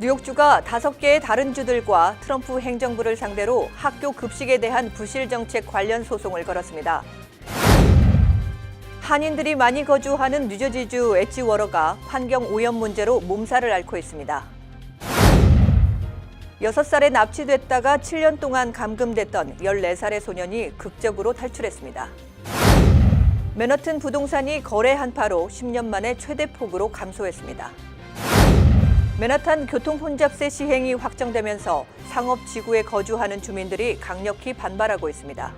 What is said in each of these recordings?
뉴욕주가 5개의 다른 주들과 트럼프 행정부를 상대로 학교 급식에 대한 부실 정책 관련 소송을 걸었습니다. 한인들이 많이 거주하는 뉴저지주 엣지워러가 환경 오염 문제로 몸살을 앓고 있습니다. 6살에 납치됐다가 7년 동안 감금됐던 14살의 소년이 극적으로 탈출했습니다. 맨하튼 부동산이 거래 한파로 10년 만에 최대 폭으로 감소했습니다. 맨하탄 교통혼잡세 시행이 확정되면서 상업지구에 거주하는 주민들이 강력히 반발하고 있습니다.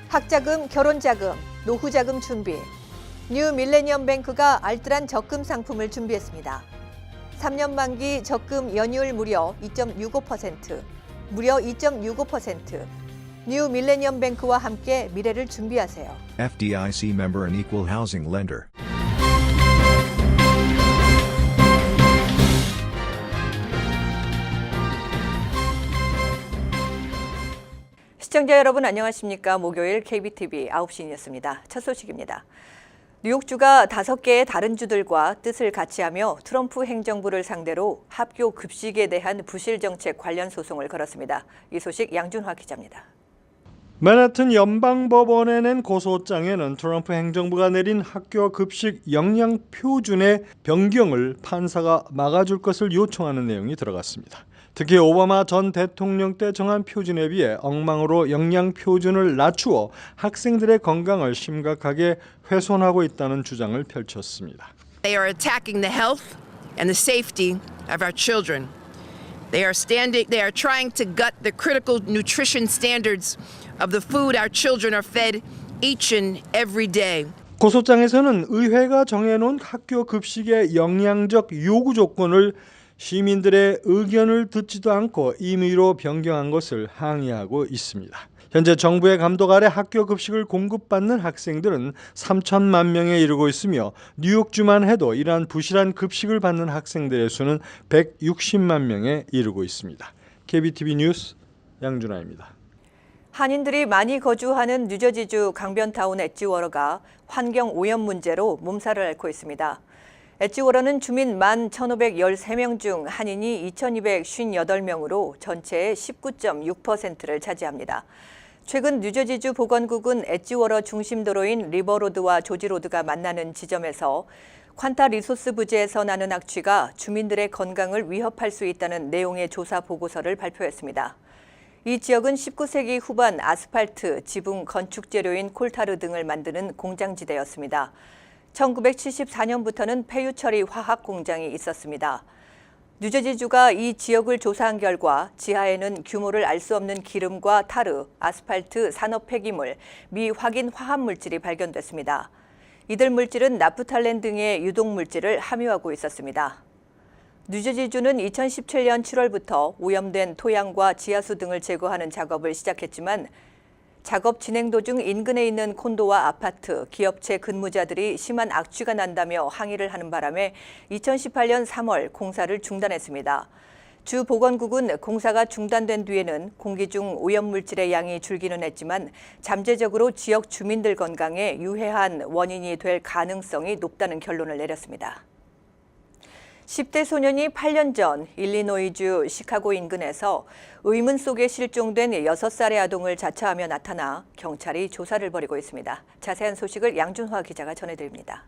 학자금, 결혼자금, 노후자금 준비. 뉴 밀레니엄 뱅크가 알뜰한 적금 상품을 준비했습니다. 3년 만기 적금 연이율 무려 2.65%, 무려 2.65%. 뉴 밀레니엄 뱅크와 함께 미래를 준비하세요. FDIC member and equal housing lender. 시청자 여러분 안녕하십니까? 목요일 KBTV 9시 뉴스입니다. 첫 소식입니다. 뉴욕주가 5개의 다른 주들과 뜻을 같이하며 트럼프 행정부를 상대로 학교 급식에 대한 부실 정책 관련 소송을 걸었습니다. 이 소식 양준화 기자입니다. 맨하튼 연방법원에 낸 고소장에는 트럼프 행정부가 내린 학교 급식 영양 표준의 변경을 판사가 막아줄 것을 요청하는 내용이 들어갔습니다. 특히 오바마 전 대통령 때 정한 표준에 비해 엉망으로 영양 표준을 낮추어 학생들의 건강을 심각하게 훼손하고 있다는 주장을 펼쳤습니다. They are attacking the health and the safety of our children. They are trying to gut the critical nutrition standards of the food our children are fed each and every day. 고소장에서는 의회가 정해놓은 학교 급식의 영양적 요구 조건을 시민들의 의견을 듣지도 않고 임의로 변경한 것을 항의하고 있습니다. 현재 정부의 감독 아래 학교 급식을 공급받는 학생들은 3천만 명에 이르고 있으며 뉴욕주만 해도 이러한 부실한 급식을 받는 학생들의 수는 160만 명에 이르고 있습니다. KBTV 뉴스 양준하입니다. 한인들이 많이 거주하는 뉴저지주 강변타운 엣지워러가 환경 오염 문제로 몸살을 앓고 있습니다. 엣지워러는 주민 11,513명 중 한인이 2,258명으로 전체의 19.6%를 차지합니다. 최근 뉴저지주 보건국은 엣지워러 중심도로인 리버로드와 조지로드가 만나는 지점에서 퀀타 리소스 부지에서 나는 악취가 주민들의 건강을 위협할 수 있다는 내용의 조사 보고서를 발표했습니다. 이 지역은 19세기 후반 아스팔트, 지붕, 건축 재료인 콜타르 등을 만드는 공장지대였습니다. 1974년부터는 폐유 처리 화학 공장이 있었습니다. 뉴저지주가 이 지역을 조사한 결과 지하에는 규모를 알 수 없는 기름과 타르, 아스팔트, 산업 폐기물, 미확인 화합 물질이 발견됐습니다. 이들 물질은 나프탈렌 등의 유독 물질을 함유하고 있었습니다. 뉴저지주는 2017년 7월부터 오염된 토양과 지하수 등을 제거하는 작업을 시작했지만 작업 진행 도중 인근에 있는 콘도와 아파트, 기업체 근무자들이 심한 악취가 난다며 항의를 하는 바람에 2018년 3월 공사를 중단했습니다. 주 보건국은 공사가 중단된 뒤에는 공기 중 오염물질의 양이 줄기는 했지만 잠재적으로 지역 주민들 건강에 유해한 원인이 될 가능성이 높다는 결론을 내렸습니다. 10대 소년이 8년 전 일리노이주 시카고 인근에서 의문 속에 실종된 6살의 아동을 자처하며 나타나 경찰이 조사를 벌이고 있습니다. 자세한 소식을 양준화 기자가 전해드립니다.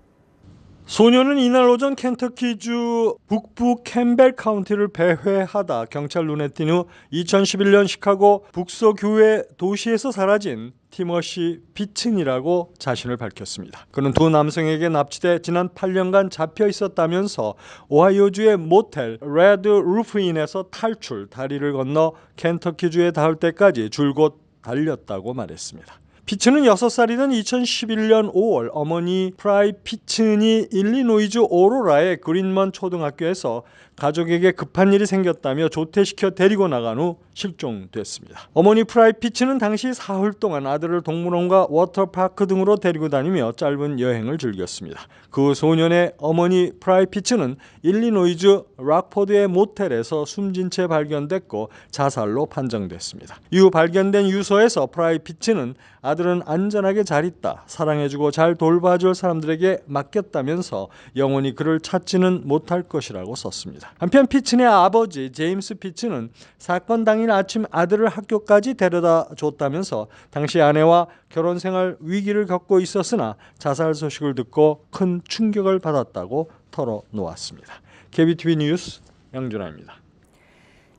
소년은 이날 오전 켄터키주 북부 캠벨 카운티를 배회하다 경찰 눈에 띈 후 2011년 시카고 북서교회 도시에서 사라진 티머시 피튼이라고 자신을 밝혔습니다. 그는 두 남성에게 납치돼 지난 8년간 잡혀 있었다면서 오하이오주의 모텔 레드 루프인에서 탈출, 다리를 건너 켄터키주에 닿을 때까지 줄곧 달렸다고 말했습니다. 피츠는 6살이던 2011년 5월 어머니 프라이 피츠니 일리노이주 오로라의 그린먼 초등학교에서 가족에게 급한 일이 생겼다며 조퇴시켜 데리고 나간 후 실종됐습니다. 어머니 프라이 피츠는 당시 사흘 동안 아들을 동물원과 워터파크 등으로 데리고 다니며 짧은 여행을 즐겼습니다. 그 소년의 어머니 프라이 피츠는 일리노이주 락포드의 모텔에서 숨진 채 발견됐고 자살로 판정됐습니다. 이후 발견된 유서에서 프라이 피츠는 아들은 안전하게 잘 있다. 사랑해주고 잘 돌봐줄 사람들에게 맡겼다면서 영원히 그를 찾지는 못할 것이라고 썼습니다. 한편 피츠의 아버지 제임스 피츠는 사건 당일 아침 아들을 학교까지 데려다 줬다면서 당시 아내와 결혼 생활 위기를 겪고 있었으나 자살 소식을 듣고 큰 충격을 받았다고 털어놓았습니다. KBTV 뉴스 양준하입니다.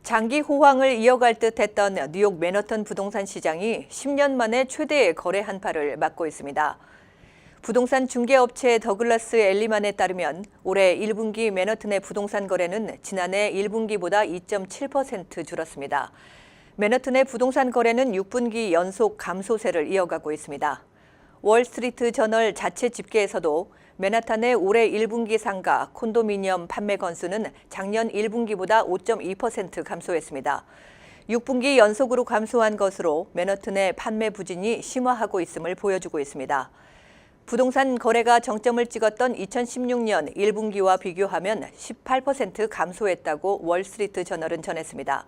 장기 호황을 이어갈 듯했던 뉴욕 맨하탄 부동산 시장이 10년 만에 최대의 거래 한파를 맞고 있습니다. 부동산 중개업체 더글라스 엘리만에 따르면 올해 1분기 맨하탄의 부동산 거래는 지난해 1분기보다 2.7% 줄었습니다. 맨하탄의 부동산 거래는 6분기 연속 감소세를 이어가고 있습니다. 월스트리트 저널 자체 집계에서도 맨하탄의 올해 1분기 상가 콘도미니엄 판매 건수는 작년 1분기보다 5.2% 감소했습니다. 6분기 연속으로 감소한 것으로 맨하탄의 판매 부진이 심화하고 있음을 보여주고 있습니다. 부동산 거래가 정점을 찍었던 2016년 1분기와 비교하면 18% 감소했다고 월스트리트 저널은 전했습니다.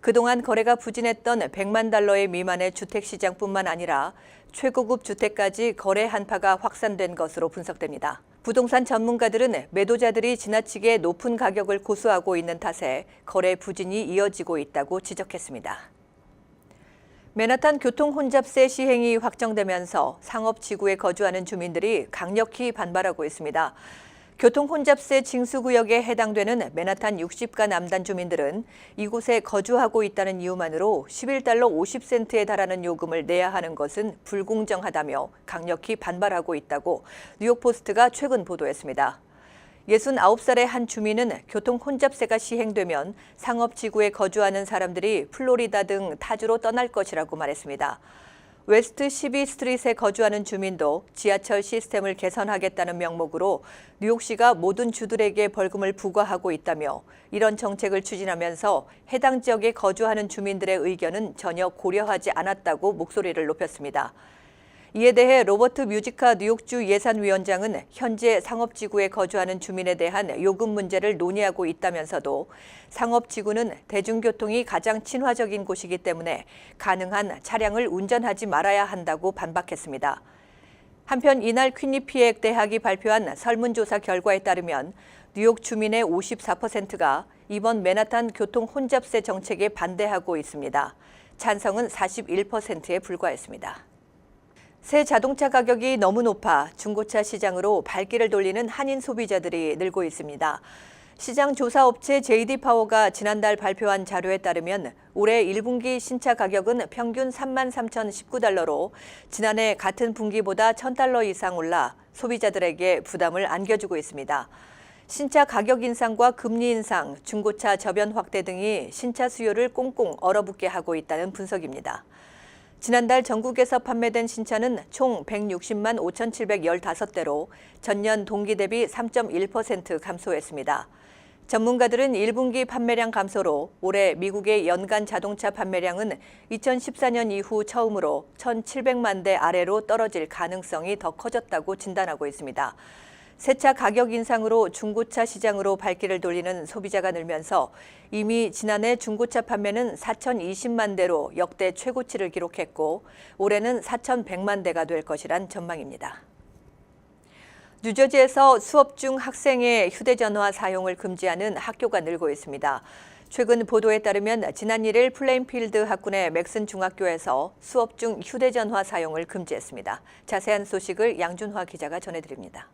그동안 거래가 부진했던 100만 달러의 미만의 주택시장뿐만 아니라 최고급 주택까지 거래 한파가 확산된 것으로 분석됩니다. 부동산 전문가들은 매도자들이 지나치게 높은 가격을 고수하고 있는 탓에 거래 부진이 이어지고 있다고 지적했습니다. 맨하탄 교통 혼잡세 시행이 확정되면서 상업지구에 거주하는 주민들이 강력히 반발하고 있습니다. 교통 혼잡세 징수구역에 해당되는 맨하탄 60가 남단 주민들은 이곳에 거주하고 있다는 이유만으로 11달러 50센트에 달하는 요금을 내야 하는 것은 불공정하다며 강력히 반발하고 있다고 뉴욕포스트가 최근 보도했습니다. 69살의 한 주민은 교통 혼잡세가 시행되면 상업지구에 거주하는 사람들이 플로리다 등 타주로 떠날 것이라고 말했습니다. 웨스트 12스트릿에 거주하는 주민도 지하철 시스템을 개선하겠다는 명목으로 뉴욕시가 모든 주들에게 벌금을 부과하고 있다며 이런 정책을 추진하면서 해당 지역에 거주하는 주민들의 의견은 전혀 고려하지 않았다고 목소리를 높였습니다. 이에 대해 로버트 뮤지카 뉴욕주 예산위원장은 현재 상업지구에 거주하는 주민에 대한 요금 문제를 논의하고 있다면서도 상업지구는 대중교통이 가장 친화적인 곳이기 때문에 가능한 차량을 운전하지 말아야 한다고 반박했습니다. 한편 이날 퀴니피액 대학이 발표한 설문조사 결과에 따르면 뉴욕 주민의 54%가 이번 맨하탄 교통 혼잡세 정책에 반대하고 있습니다. 찬성은 41%에 불과했습니다. 새 자동차 가격이 너무 높아 중고차 시장으로 발길을 돌리는 한인 소비자들이 늘고 있습니다. 시장 조사업체 JD파워가 지난달 발표한 자료에 따르면 올해 1분기 신차 가격은 평균 33,019달러로 지난해 같은 분기보다 1,000달러 이상 올라 소비자들에게 부담을 안겨주고 있습니다. 신차 가격 인상과 금리 인상, 중고차 저변 확대 등이 신차 수요를 꽁꽁 얼어붙게 하고 있다는 분석입니다. 지난달 전국에서 판매된 신차는 총 160만 5,715대로 전년 동기 대비 3.1% 감소했습니다. 전문가들은 1분기 판매량 감소로 올해 미국의 연간 자동차 판매량은 2014년 이후 처음으로 1,700만 대 아래로 떨어질 가능성이 더 커졌다고 진단하고 있습니다. 새차 가격 인상으로 중고차 시장으로 발길을 돌리는 소비자가 늘면서 이미 지난해 중고차 판매는 4,020만 대로 역대 최고치를 기록했고 올해는 4,100만 대가 될 것이란 전망입니다. 뉴저지에서 수업 중 학생의 휴대전화 사용을 금지하는 학교가 늘고 있습니다. 최근 보도에 따르면 지난 1일 플레인필드 학군의 맥슨 중학교에서 수업 중 휴대전화 사용을 금지했습니다. 자세한 소식을 양준화 기자가 전해드립니다.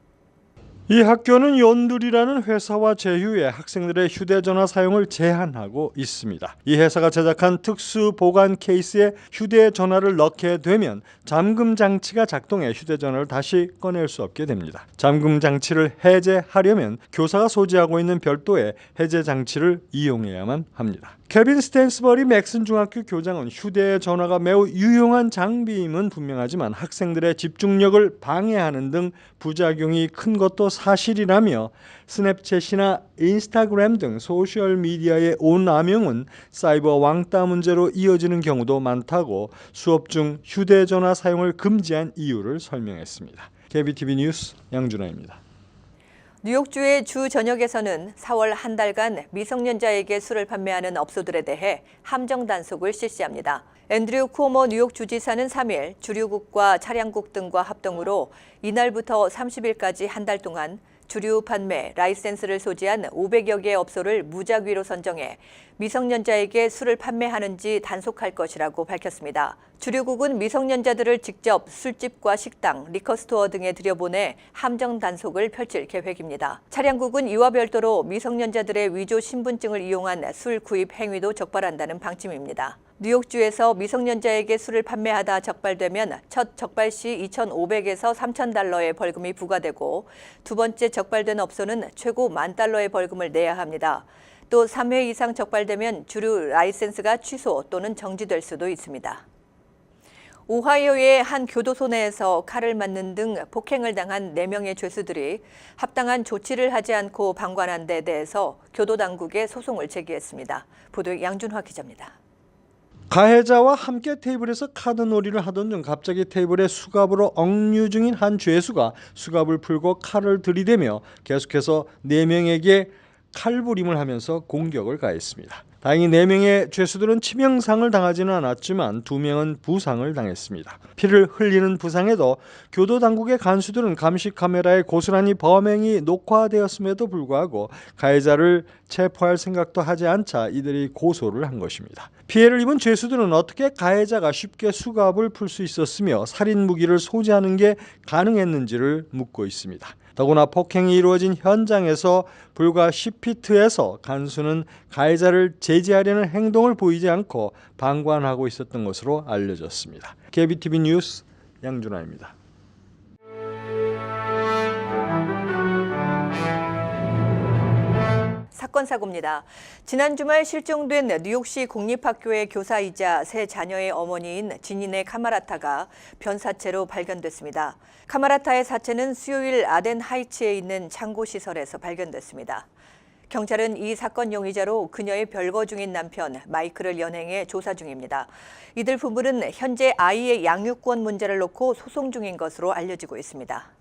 이 학교는 연둘이라는 회사와 제휴해 학생들의 휴대전화 사용을 제한하고 있습니다. 이 회사가 제작한 특수 보관 케이스에 휴대전화를 넣게 되면 잠금 장치가 작동해 휴대전화를 다시 꺼낼 수 없게 됩니다. 잠금 장치를 해제하려면 교사가 소지하고 있는 별도의 해제 장치를 이용해야만 합니다. 케빈 스탠스버리 맥슨 중학교 교장은 휴대전화가 매우 유용한 장비임은 분명하지만 학생들의 집중력을 방해하는 등 부작용이 큰 것도 사실이라며 스냅챗이나 인스타그램 등 소셜미디어의 온남용은 사이버 왕따 문제로 이어지는 경우도 많다고 수업 중 휴대전화 사용을 금지한 이유를 설명했습니다. KBTV 뉴스 양준하입니다. 뉴욕주의 주 전역에서는 4월 한 달간 미성년자에게 술을 판매하는 업소들에 대해 함정 단속을 실시합니다. 앤드류 쿠오모 뉴욕 주지사는 3일 주류국과 차량국 등과 합동으로 이날부터 30일까지 한 달 동안 주류 판매 라이센스를 소지한 500여 개 업소를 무작위로 선정해 미성년자에게 술을 판매하는지 단속할 것이라고 밝혔습니다. 주류국은 미성년자들을 직접 술집과 식당, 리커스토어 등에 들여보내 함정 단속을 펼칠 계획입니다. 차량국은 이와 별도로 미성년자들의 위조 신분증을 이용한 술 구입 행위도 적발한다는 방침입니다. 뉴욕주에서 미성년자에게 술을 판매하다 적발되면 첫 적발 시 2,500에서 3,000달러의 벌금이 부과되고 두 번째 적발된 업소는 최고 $10,000의 벌금을 내야 합니다. 또 3회 이상 적발되면 주류 라이센스가 취소 또는 정지될 수도 있습니다. 오하이오의 한 교도소 내에서 칼을 맞는 등 폭행을 당한 4명의 죄수들이 합당한 조치를 하지 않고 방관한 데 대해서 교도 당국에 소송을 제기했습니다. 보도의 양준화 기자입니다. 가해자와 함께 테이블에서 카드놀이를 하던 중 갑자기 테이블에 수갑으로 억류 중인 한 죄수가 수갑을 풀고 칼을 들이대며 계속해서 4명에게 칼부림을 하면서 공격을 가했습니다. 다행히 4명의 죄수들은 치명상을 당하지는 않았지만 2명은 부상을 당했습니다. 피를 흘리는 부상에도 교도 당국의 간수들은 감시 카메라에 고스란히 범행이 녹화되었음에도 불구하고 가해자를 체포할 생각도 하지 않자 이들이 고소를 한 것입니다. 피해를 입은 죄수들은 어떻게 가해자가 쉽게 수갑을 풀 수 있었으며 살인 무기를 소지하는 게 가능했는지를 묻고 있습니다. 더구나 폭행이 이루어진 현장에서 불과 10피트에서 간수는 가해자를 제지하려는 행동을 보이지 않고 방관하고 있었던 것으로 알려졌습니다. KBTV 뉴스 양준하입니다. 사건 사고입니다. 지난 주말 실종된 뉴욕시 공립학교의 교사이자 세 자녀의 어머니인 지니네 카마라타가 변사체로 발견됐습니다. 카마라타의 사체는 수요일 아덴 하이츠에 있는 창고시설에서 발견됐습니다. 경찰은 이 사건 용의자로 그녀의 별거 중인 남편 마이크를 연행해 조사 중입니다. 이들 부부는 현재 아이의 양육권 문제를 놓고 소송 중인 것으로 알려지고 있습니다.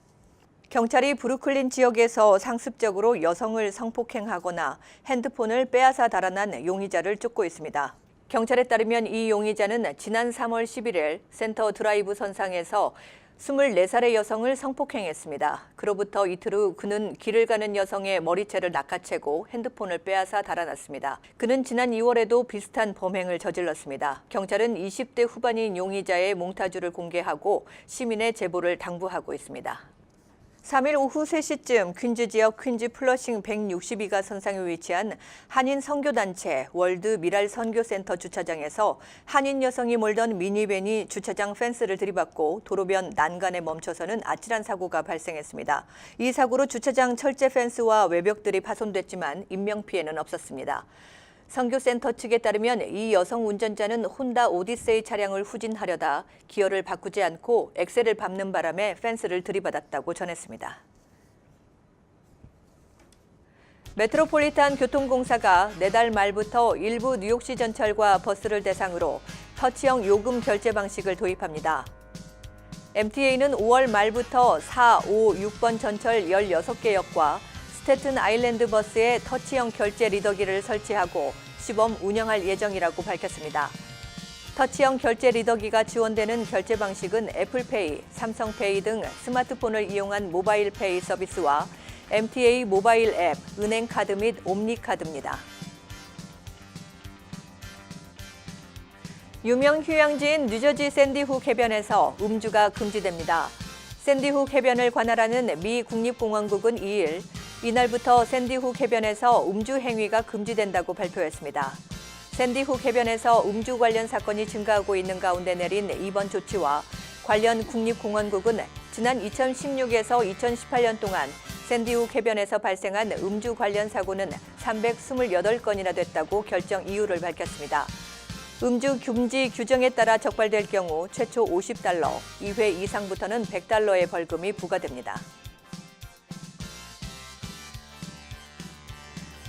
경찰이 브루클린 지역에서 상습적으로 여성을 성폭행하거나 핸드폰을 빼앗아 달아난 용의자를 쫓고 있습니다. 경찰에 따르면 이 용의자는 지난 3월 11일 센터 드라이브 선상에서 24살의 여성을 성폭행했습니다. 그로부터 이틀 후 그는 길을 가는 여성의 머리채를 낚아채고 핸드폰을 빼앗아 달아났습니다. 그는 지난 2월에도 비슷한 범행을 저질렀습니다. 경찰은 20대 후반인 용의자의 몽타주를 공개하고 시민의 제보를 당부하고 있습니다. 3일 오후 3시쯤 퀸즈 지역 퀸즈 플러싱 162가 선상에 위치한 한인 선교단체 월드 미랄 선교센터 주차장에서 한인 여성이 몰던 미니밴이 주차장 펜스를 들이받고 도로변 난간에 멈춰서는 아찔한 사고가 발생했습니다. 이 사고로 주차장 철제 펜스와 외벽들이 파손됐지만 인명피해는 없었습니다. 선교센터 측에 따르면 이 여성 운전자는 혼다 오디세이 차량을 후진하려다 기어를 바꾸지 않고 엑셀을 밟는 바람에 펜스를 들이받았다고 전했습니다. 메트로폴리탄 교통공사가 내달 말부터 일부 뉴욕시 전철과 버스를 대상으로 터치형 요금 결제 방식을 도입합니다. MTA는 5월 말부터 4, 5, 6번 전철 16개 역과 스태튼 아일랜드 버스에 터치형 결제 리더기를 설치하고 시범 운영할 예정이라고 밝혔습니다. 터치형 결제 리더기가 지원되는 결제 방식은 애플페이, 삼성페이 등 스마트폰을 이용한 모바일 페이 서비스와 MTA 모바일 앱, 은행카드 및 옴니카드입니다. 유명 휴양지인 뉴저지 샌디훅 해변에서 음주가 금지됩니다. 샌디훅 해변을 관할하는 미 국립공원국은 2일 이날부터 샌디훅 해변에서 음주 행위가 금지된다고 발표했습니다. 샌디훅 해변에서 음주 관련 사건이 증가하고 있는 가운데 내린 이번 조치와 관련 국립공원국은 지난 2016에서 2018년 동안 샌디훅 해변에서 발생한 음주 관련 사고는 328건이나 됐다고 결정 이유를 밝혔습니다. 음주 금지 규정에 따라 적발될 경우 최초 $50, 2회 이상부터는 $100의 벌금이 부과됩니다.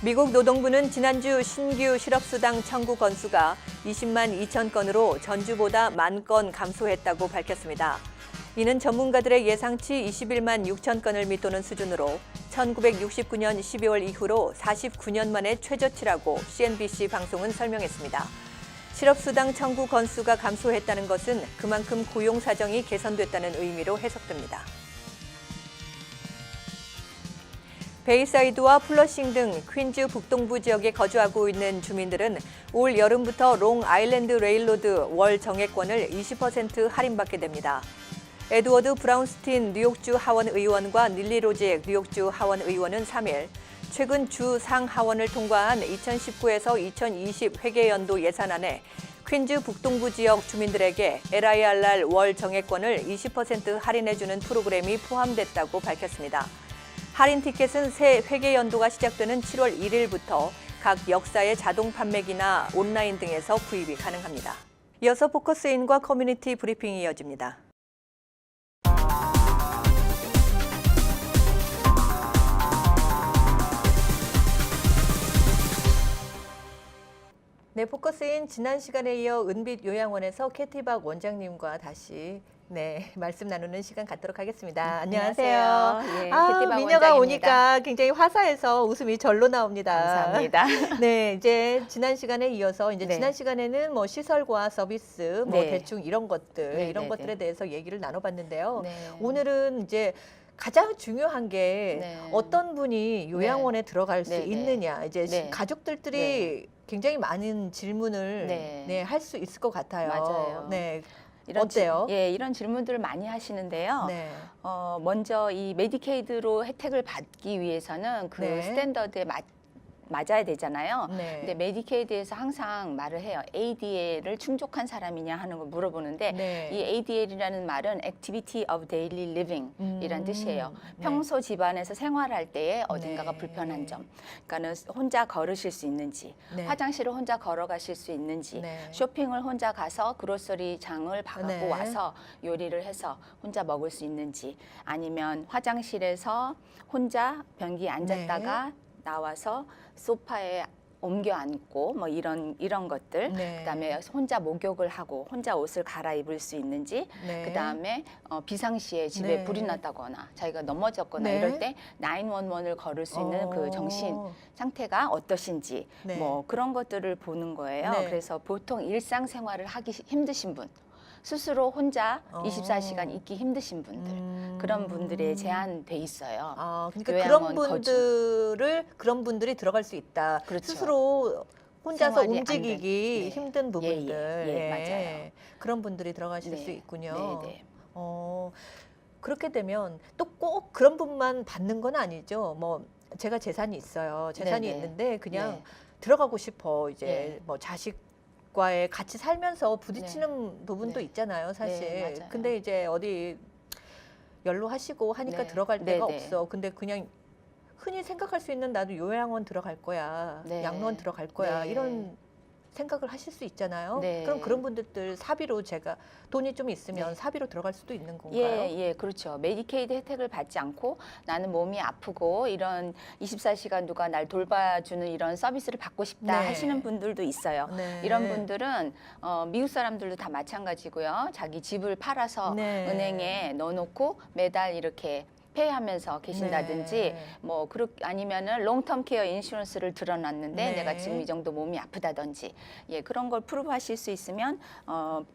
미국 노동부는 지난주 신규 실업수당 청구 건수가 20만 2천 건으로 전주보다 10,000건 감소했다고 밝혔습니다. 이는 전문가들의 예상치 21만 6천 건을 밑도는 수준으로 1969년 12월 이후로 49년 만에 최저치라고 CNBC 방송은 설명했습니다. 실업수당 청구 건수가 감소했다는 것은 그만큼 고용 사정이 개선됐다는 의미로 해석됩니다. 베이사이드와 플러싱 등 퀸즈 북동부 지역에 거주하고 있는 주민들은 올 여름부터 롱아일랜드 레일로드 월 정액권을 20% 할인받게 됩니다. 에드워드 브라운스틴 뉴욕주 하원 의원과 닐리 로잭 뉴욕주 하원 의원은 3일 최근 주 상하원을 통과한 2019에서 2020 회계연도 예산안에 퀸즈 북동부 지역 주민들에게 LIRR 월 정액권을 20% 할인해주는 프로그램이 포함됐다고 밝혔습니다. 할인 티켓은 새 회계연도가 시작되는 7월 1일부터 각 역사의 자동 판매기나 온라인 등에서 구입이 가능합니다. 이어서 포커스인과 커뮤니티 브리핑이 이어집니다. 네, 포커스인 지난 시간에 이어 은빛 요양원에서 캐티박 원장님과 다시 말씀 나누는 시간 갖도록 하겠습니다. 안녕하세요. 예, 미녀가 캐티박 원장입니다. 오니까 굉장히 화사해서 웃음이 절로 나옵니다. 감사합니다. 네, 이제 지난 시간에 이어서 네. 지난 시간에는 뭐 시설과 서비스, 뭐 네. 대충 이런 것들, 네, 이런 네, 것들에 네. 대해서 얘기를 나눠봤는데요. 네. 오늘은 이제 가장 중요한 게 네. 어떤 분이 요양원에 들어갈 수 네, 네. 있느냐. 이제 네. 가족들이 굉장히 많은 질문을 네. 할 수 있을 것 같아요. 맞아요. 네. 이런 어때요? 이런 질문들을 많이 하시는데요. 네. 먼저 이 메디케이드로 혜택을 받기 위해서는 그 네. 스탠더드에 맞아야 되잖아요. 네. 근데 메디케이드에서 항상 말을 해요. ADL을 충족한 사람이냐 하는 걸 물어보는데 네. 이 ADL이라는 말은 Activity of Daily Living 이란 뜻이에요. 네. 평소 집안에서 생활할 때에 어딘가가 네. 불편한 점. 그러니까는 혼자 걸으실 수 있는지, 네. 화장실을 혼자 걸어가실 수 있는지, 네. 쇼핑을 혼자 가서 그로서리 장을 봐갖고 네. 와서 요리를 해서 혼자 먹을 수 있는지, 아니면 화장실에서 혼자 변기에 앉았다가 나와서 소파에 옮겨 앉고 뭐 이런 것들, 네. 그다음에 혼자 목욕을 하고 혼자 옷을 갈아입을 수 있는지, 네. 그다음에 비상시에 집에 네. 불이 났다거나 자기가 넘어졌거나 네. 이럴 때 911을 걸을 수 있는 그 정신 상태가 어떠신지 네. 뭐 그런 것들을 보는 거예요. 네. 그래서 보통 일상생활을 하기 힘드신 분, 스스로 혼자 24시간 있기 힘드신 분들, 그런 분들에 제한돼 있어요. 그러니까 요양원 그런 분들이 들어갈 수 있다. 그렇죠. 스스로 혼자서 생활이 안 움직이기 된, 네. 힘든 부분들, 맞아요. 그런 분들이 들어가실 네. 수 있군요. 네. 그렇게 되면 또 꼭 그런 분만 받는 건 아니죠. 뭐 제가 재산이 있어요. 재산이 네, 네. 있는데 그냥 네. 들어가고 싶어. 이제 네. 뭐 자식과의 같이 살면서 부딪히는 부분도 네. 있잖아요, 사실. 네, 맞아요. 근데 이제 어디 연로하시고 하니까 네. 들어갈 네, 데가 네. 없어. 근데 그냥 흔히 생각할 수 있는 나도 요양원 들어갈 거야, 네. 양로원 들어갈 거야, 네. 이런 생각을 하실 수 있잖아요. 네. 그럼 그런 분들 사비로 제가 돈이 좀 있으면 네. 사비로 들어갈 수도 있는 건가요? 예, 그렇죠. 메디케이드 혜택을 받지 않고 나는 몸이 아프고 이런 24시간 누가 날 돌봐주는 이런 서비스를 받고 싶다 네. 하시는 분들도 있어요. 네. 이런 분들은 미국 사람들도 다 마찬가지고요. 자기 집을 팔아서 네. 은행에 넣어놓고 매달 이렇게 페이하면서 계신다든지 네. 뭐 아니면은 롱텀 케어 인슈런스를 들어놨는데 네. 내가 지금 이 정도 몸이 아프다든지 그런 걸 프루브하실 수 있으면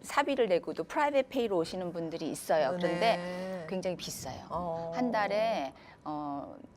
사비를 내고도 프라이빗 페이로 오시는 분들이 있어요. 그런데 네. 굉장히 비싸요. 어. 한 달에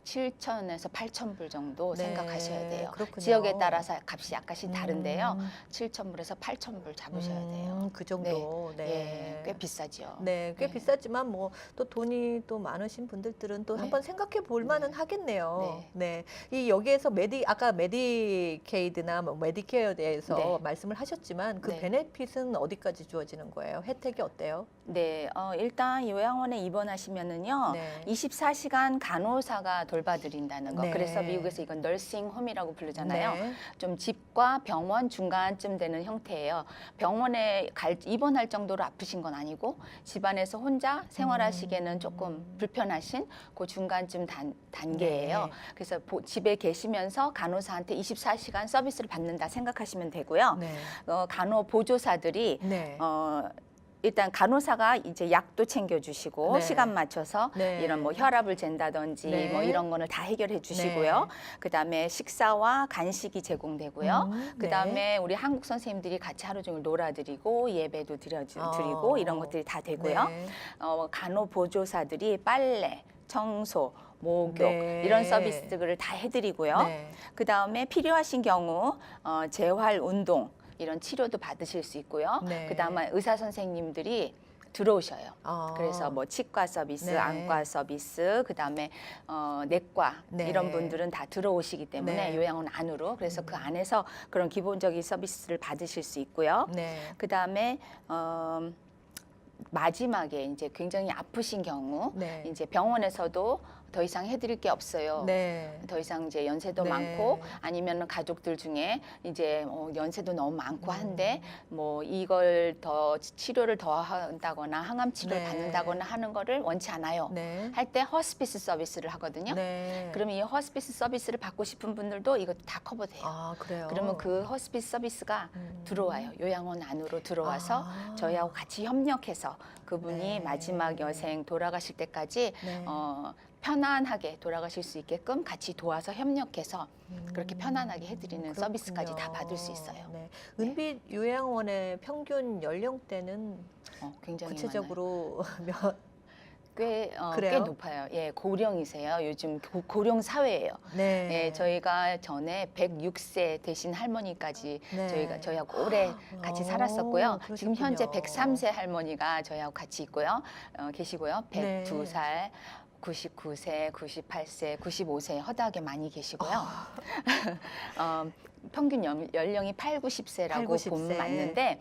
7,000에서 8,000불 정도 네, 생각하셔야 돼요. 그렇군요. 지역에 따라서 값이 약간씩 다른데요. 7,000불에서 8,000불 잡으셔야 돼요. 그 정도. 네, 꽤 비싸죠. 네, 꽤 네. 비싸지만 뭐 또 돈이 또 많으신 분들은 또 네. 한번 생각해 볼 만은 하겠네요. 네. 네. 이 여기에서 아까 메디케이드나 뭐 메디케어에 대해서 네. 말씀을 하셨지만 그 네. 베네핏은 어디까지 주어지는 거예요? 혜택이 어때요? 네, 일단 요양원에 입원하시면은요, 네. 24시간 간호사가 돌봐드린다는 거. 네. 그래서 미국에서 이건 널싱홈이라고 부르잖아요. 네. 좀 집과 병원 중간쯤 되는 형태예요. 병원에 입원할 정도로 아프신 건 아니고 집안에서 혼자 생활하시기에는 조금 불편하신 그 중간쯤 단계예요. 네. 그래서 집에 계시면서 간호사한테 24시간 서비스를 받는다 생각하시면 되고요. 네. 간호 보조사들이 네. 일단 간호사가 이제 약도 챙겨주시고 네. 시간 맞춰서 네. 이런 뭐 혈압을 잰다든지 네. 뭐 이런 거를 다 해결해 주시고요. 네. 그다음에 식사와 간식이 제공되고요. 네. 그다음에 우리 한국 선생님들이 같이 하루 종일 놀아드리고 예배도 드리고 이런 것들이 다 되고요. 네. 간호보조사들이 빨래, 청소, 목욕 네. 이런 서비스들을 다 해드리고요. 네. 그다음에 필요하신 경우 재활 운동 이런 치료도 받으실 수 있고요. 네. 그다음에 의사 선생님들이 들어오셔요. 그래서 뭐 치과 서비스, 네. 안과 서비스, 그다음에 내과 네. 이런 분들은 다 들어오시기 때문에 네. 요양원 안으로 그래서 그 안에서 그런 기본적인 서비스를 받으실 수 있고요. 네. 그다음에 마지막에 이제 굉장히 아프신 경우 네. 이제 병원에서도 더 이상 해드릴 게 없어요. 네. 더 이상 이제 연세도 네. 많고 아니면 가족들 중에 이제 연세도 너무 많고 한데 뭐 이걸 더 치료를 더 한다거나 항암 치료를 네. 받는다거나 하는 거를 원치 않아요. 네. 할 때 허스피스 서비스를 하거든요. 네. 그러면 이 허스피스 서비스를 받고 싶은 분들도 이것도 다 커버돼요. 아, 그래요. 그러면 그 허스피스 서비스가 들어와요. 요양원 안으로 들어와서 아. 저희하고 같이 협력해서 그분이 네. 마지막 여생 돌아가실 때까지 네. 편안하게 돌아가실 수 있게끔 같이 도와서 협력해서 그렇게 편안하게 해드리는 서비스까지 다 받을 수 있어요. 네. 은빛 요양원의 평균 연령대는 굉장히 구체적으로 몇? 꽤 그래요? 높아요. 예, 고령이세요. 요즘 고령 사회예요. 네. 예, 저희가 전에 106세 되신 할머니까지 네. 저희하고 오래 같이 오, 살았었고요. 그러셨군요. 지금 현재 103세 할머니가 저희하고 같이 있고요. 계시고요. 네. 102살, 99세, 98세, 95세 허다하게 많이 계시고요. 평균 연령이 8, 90세라고 8, 90세. 보면 맞는데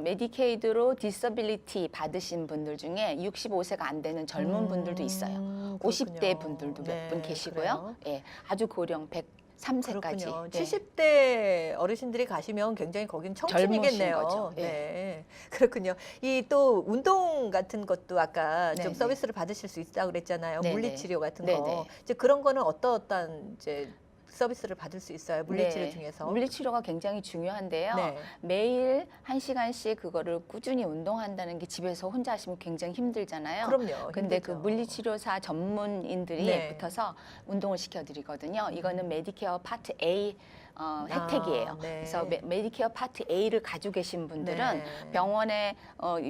메디케이드로 디서빌리티 받으신 분들 중에 65세가 안 되는 젊은 분들도 있어요. 50대 분들도 몇 분 계시고요. 예, 아주 고령 103세까지. 그렇군요. 70대 어르신들이 가시면 굉장히 거긴 청춘이겠네요. 젊으신 거죠. 예. 네. 그렇군요. 이 또 운동 같은 것도 아까 좀 네네. 서비스를 받으실 수 있다고 그랬잖아요. 네네. 물리치료 같은 네네. 거. 이제 그런 거는 어떠한 이제 서비스를 받을 수 있어요. 물리치료 네, 중에서. 물리치료가 굉장히 중요한데요. 네. 매일 1시간씩 그거를 꾸준히 운동한다는 게 집에서 혼자 하시면 굉장히 힘들잖아요. 그럼요. 근데 그 힘들죠. 물리치료사 전문인들이 네. 붙어서 운동을 시켜드리거든요. 이거는 메디케어 파트 A 혜택이에요. 네. 그래서 메디케어 파트 A를 가지고 계신 분들은 네. 병원에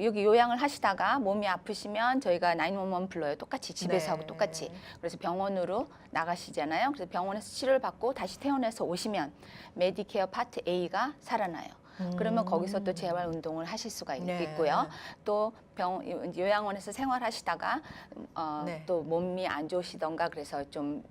여기 요양을 하시다가 몸이 아프시면 저희가 911 불러요. 똑같이 집에서 네. 하고 똑같이. 그래서 병원으로 나가시잖아요. 그래서 병원에서 치료를 받고 다시 퇴원해서 오시면 메디케어 파트 A가 살아나요. 그러면 거기서 또 재활 운동을 하실 수가 네. 있고요. 또 요양원에서 생활하시다가 네. 또 몸이 안 좋으시던가 그래서 좀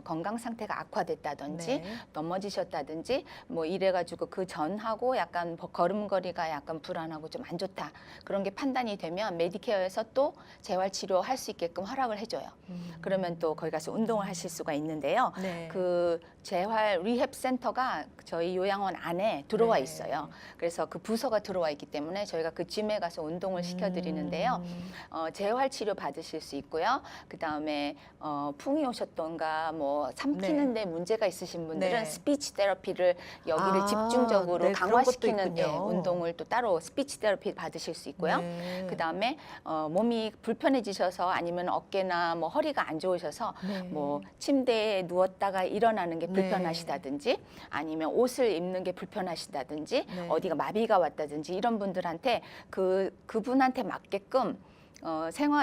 건강 상태가 악화됐다든지 네. 넘어지셨다든지 뭐 이래가지고 그 전하고 약간 걸음걸이가 약간 불안하고 좀 안 좋다 그런 게 판단이 되면 메디케어에서 또 재활치료 할 수 있게끔 허락을 해줘요. 그러면 또 거기 가서 운동을 하실 수가 있는데요. 네. 그 재활 리헵 센터가 저희 요양원 안에 들어와 네. 있어요. 그래서 그 부서가 들어와 있기 때문에 저희가 그 짐에 가서 운동을 시켜드리는데요. 재활치료 받으실 수 있고요. 그 다음에 풍이 오셨던가 뭐 삼키는데 문제가 있으신 분들은 네. 스피치 테라피를 여기를 아, 집중적으로 네, 그런 강화시키는 것도 있군요. 운동을 또 따로 스피치 테라피 받으실 수 있고요. 네. 그 다음에 몸이 불편해지셔서 아니면 어깨나 뭐 허리가 안 좋으셔서 네. 뭐 침대에 누웠다가 일어나는 게 네. 불편하시다든지 아니면 옷을 입는 게 불편하시다든지 네. 어디가 마비가 왔다든지 이런 분들한테 그분한테 맞게끔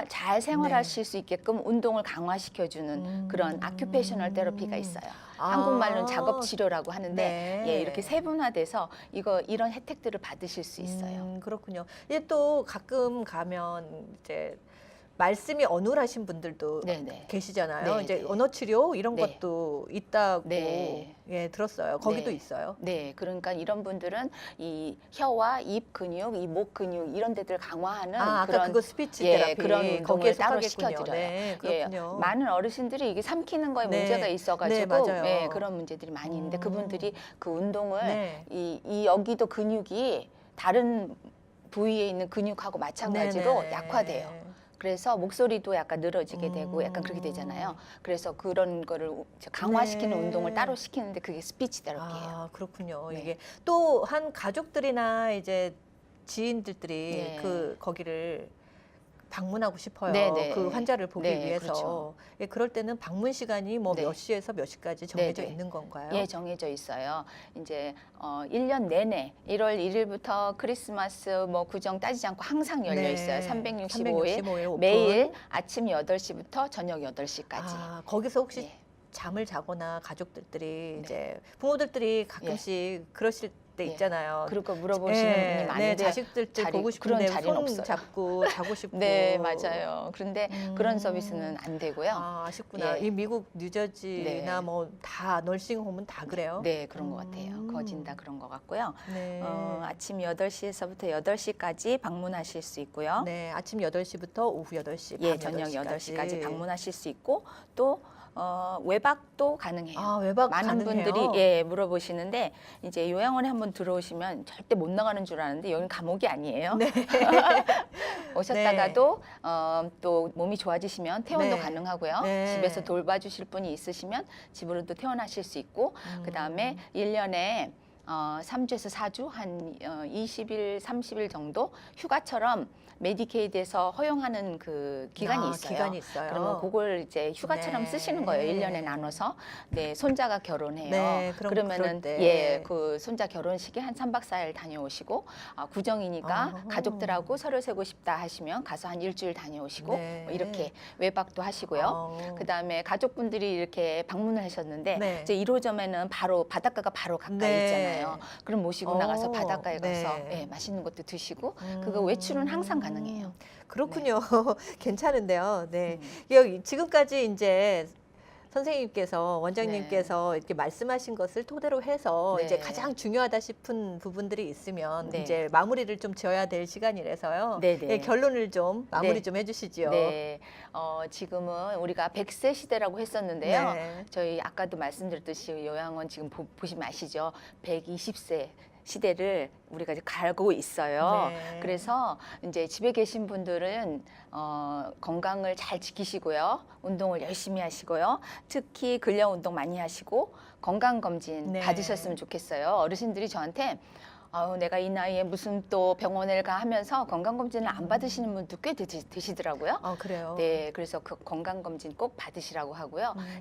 잘 생활하실 수 있게끔 운동을 강화시켜주는 그런 아큐페이셔널 테라피가 있어요. 한국말로는 작업 치료라고 하는데 네. 예, 이렇게 세분화돼서 이런 혜택들을 받으실 수 있어요. 그렇군요. 이제 또 가끔 가면 이제 말씀이 어눌하신 분들도 네네. 계시잖아요. 네, 이제 네. 언어 치료 이런 네. 것도 있다고 네. 예, 들었어요. 거기도 네. 있어요. 네, 그러니까 이런 분들은 이 혀와 입 근육, 이 목 근육 이런 데들 강화하는 아까 그런 그거 스피치 예, 테라피 그런 운동을 거기에 따로 속하겠군요. 시켜드려요. 네, 그렇군요. 예, 많은 어르신들이 이게 삼키는 거에 네. 문제가 있어가지고 네, 맞아요. 예, 그런 문제들이 많이 있는데 그분들이 그 운동을 네. 이 여기도 근육이 다른 부위에 있는 근육하고 마찬가지로 네네. 약화돼요. 그래서 목소리도 약간 늘어지게 되고 약간 그렇게 되잖아요. 그래서 그런 거를 강화시키는 네. 운동을 따로 시키는데 그게 스피치 테라피예요. 아, 그렇군요. 네. 이게 또 한 가족들이나 이제 지인들이 네. 그 거기를 방문하고 싶어요. 네네. 그 환자를 보기 네, 위해서. 그렇죠. 예, 그럴 때는 방문 시간이 뭐 네. 몇 시에서 몇 시까지 정해져 네네. 있는 건가요? 예, 정해져 있어요. 이제 1년 내내 1월 1일부터 크리스마스 뭐 구정 따지지 않고 항상 열려 네. 있어요. 365일 365일 오픈. 매일 아침 8시부터 저녁 8시까지. 아, 거기서 혹시 예. 잠을 자거나 가족들이 네. 이제 부모들이 가끔씩 그러실 때 예. 있잖아요. 그렇게 물어보시는 예, 분이 많은데 네, 자식들 보고 그런 싶은데 자리는 손 없어요. 잡고 자고 싶고. 네, 맞아요. 그런데 그런 음. 서비스는 안 되고요. 아, 아쉽구나. 예. 이 미국 뉴저지나 네. 뭐 다 널싱홈은 다 그래요? 네, 그런 것 같아요. 거진 다 그런 것 같고요. 네. 아침 8시에서부터 8시까지 방문하실 수 있고요. 네, 아침 8시부터 오후 8시, 예, 밤 저녁 8시까지. 8시까지 방문하실 수 있고 또 외박도 가능해요. 아, 외박 많은 가능해요? 분들이 예, 물어보시는데 이제 요양원에 한번 들어오시면 절대 못 나가는 줄 아는데 여기는 감옥이 아니에요. 네. 오셨다가도 또 몸이 좋아지시면 퇴원도 네. 가능하고요. 네. 집에서 돌봐주실 분이 있으시면 집으로도 퇴원하실 수 있고 그다음에 1년에 3주에서 4주 한 20일, 30일 정도 휴가처럼 메디케이드에서 허용하는 그 기간이 있어요. 기간이 있어요. 그러면 그걸 이제 휴가처럼 네. 쓰시는 거예요. 1년에 나눠서. 네, 손자가 결혼해요. 네, 그럼 그러면은 그럴 때. 예, 그 손자 결혼식에 한 3박 4일 다녀오시고 구정이니까 아하. 가족들하고 설을 세고 싶다 하시면 가서 한 일주일 다녀오시고 네. 뭐 이렇게 외박도 하시고요. 그다음에 가족분들이 이렇게 방문을 하셨는데 네. 이제 1호점에는 바로 바닷가가 바로 가까이 네. 있잖아요. 그럼 모시고 나가서 오, 바닷가에 가서 네. 예, 맛있는 것도 드시고 그거 외출은 항상 가능해요. 그렇군요. 괜찮은데요. 네. 음. 여기 지금까지 이제 선생님께서 원장님께서 이렇게 말씀하신 것을 토대로 해서 네. 이제 가장 중요하다 싶은 부분들이 있으면 네. 이제 마무리를 좀 지어야 될 시간이라서요. 네네. 예, 결론을 좀 마무리 네. 좀 해주시죠. 네, 지금은 우리가 100세 시대라고 했었는데요. 네. 저희 아까도 말씀드렸듯이 요양원 지금 보시면 아시죠? 120세 시대를 우리가 이제 가고 있어요. 네. 그래서 이제 집에 계신 분들은 건강을 잘 지키시고요. 운동을 열심히 하시고요. 특히 근력 운동 많이 하시고 건강 검진 네. 받으셨으면 좋겠어요. 어르신들이 저한테 내가 이 나이에 무슨 또 병원을 가 하면서 건강검진을 안 받으시는 분도 꽤 되시더라고요. 그래요. 네, 그래서 그 건강검진 꼭 받으시라고 하고요. 음.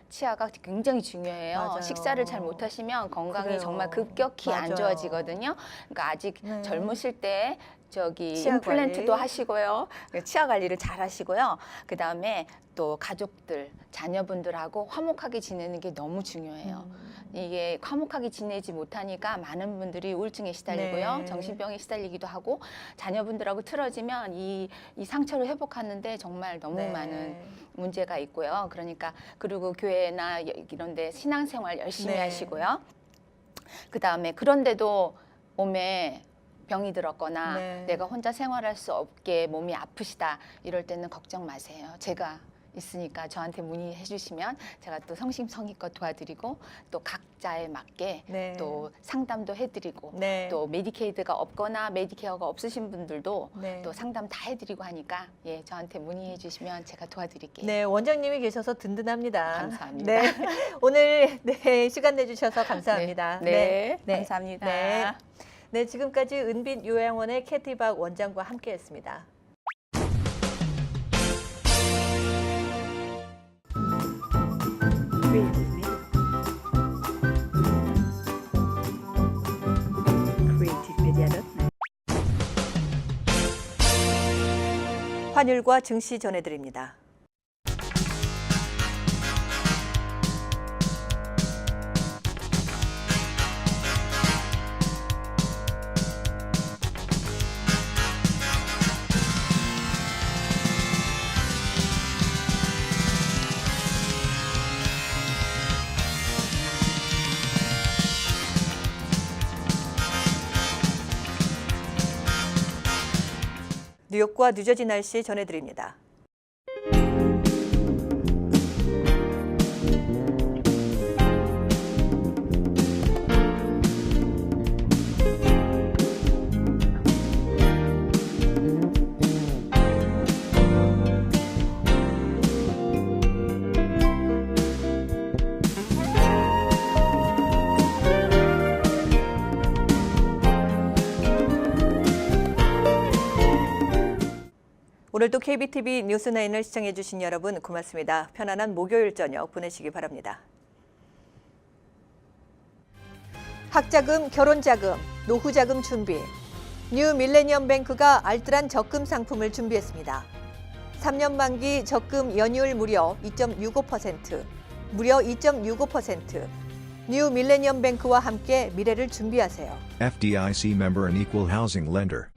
치아가 굉장히 중요해요. 맞아요. 식사를 잘 못하시면 건강이 그래요. 정말 급격히 안 맞아요. 좋아지거든요. 그러니까 아직 네. 젊으실 때 치아 임플란트도 관리. 하시고요. 치아 관리를 잘 하시고요. 그다음에 또 가족들, 자녀분들하고 화목하게 지내는 게 너무 중요해요. 이게 화목하게 지내지 못하니까 많은 분들이 우울증에 시달리고요. 네. 정신병에 시달리기도 하고 자녀분들하고 틀어지면 이 상처를 회복하는데 정말 너무 네. 많은 문제가 있고요. 그러니까 그리고 교회나 이런 데 신앙생활 열심히 네. 하시고요. 그다음에 그런데도 몸에 병이 들었거나 네. 내가 혼자 생활할 수 없게 몸이 아프시다 이럴 때는 걱정 마세요. 제가 있으니까 저한테 문의해 주시면 제가 또 성심성의껏 도와드리고 또 각자에 맞게 네. 또 상담도 해드리고 네. 또 메디케이드가 없거나 메디케어가 없으신 분들도 네. 또 상담 다 해드리고 하니까 예 저한테 문의해 주시면 제가 도와드릴게요. 네, 원장님이 계셔서 든든합니다. 감사합니다. 네, 오늘 네, 시간 내주셔서 감사합니다. 네, 감사합니다. 네. 네, 지금까지 은빛 요양원의 캐티박 원장과 함께했습니다. 환율과 증시 전해드립니다. 뉴욕과 뉴저지 날씨 전해드립니다. 오늘도 KBTV 뉴스9을 시청해주신 여러분 고맙습니다. 편안한 목요일 저녁 보내시기 바랍니다. 학자금, 결혼자금, 노후자금 준비. 뉴 밀레니엄 뱅크가 알뜰한 적금 상품을 준비했습니다. 3년 만기 적금 연이율 무려 2.65%, 무려 2.65%. 뉴 밀레니엄 뱅크와 함께 미래를 준비하세요. FDIC member and equal housing lender.